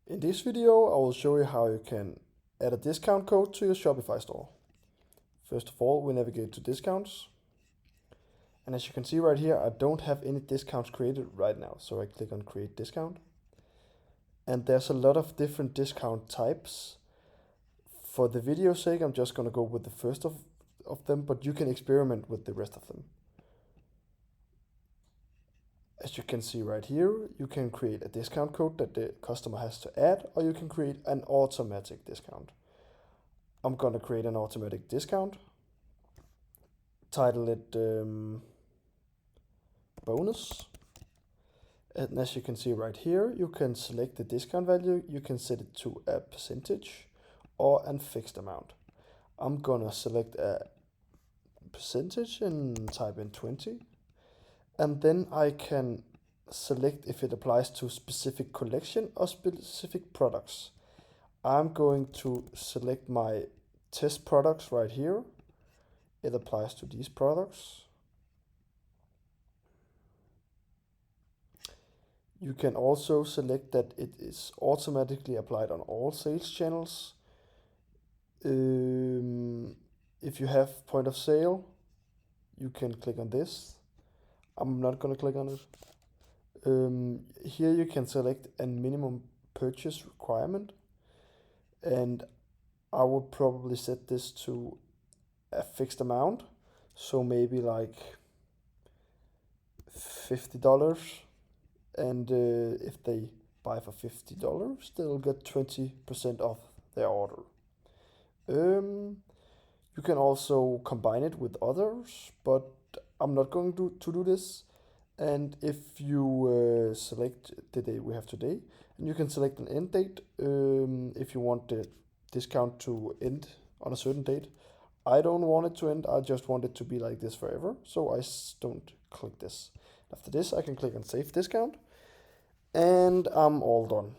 In this video, I will show you how you can add a discount code to your Shopify store. First of all, we navigate to discounts. And as you can see right here, I don't have any discounts created right now. So I click on create discount. And there's a lot of different discount types. For the video's sake, I'm just going to go with the first of them, but you can experiment with the rest of them. As you can see right here, you can create a discount code that the customer has to add, or you can create an automatic discount. I'm going to create an automatic discount, title it bonus. And as you can see right here, you can select the discount value. You can set it to a percentage or a fixed amount. I'm going to select a percentage and type in 20. And then I can select if it applies to specific collection or specific products. I'm going to select my test products right here. It applies to these products. You can also select that it is automatically applied on all sales channels. If you have point of sale, you can click on this. I'm not going to click on it. Here you can select a minimum purchase requirement, and I would probably set this to a fixed amount, so maybe like $50, and if they buy for $50, they'll get 20% off their order. You can also combine it with others, but I'm not going to do this. And if you select the day we have today, and you can select an end date if you want the discount to end on a certain date. I don't want it to end, I just want it to be like this forever, so I don't click this. After this, I can click on save discount, and I'm all done.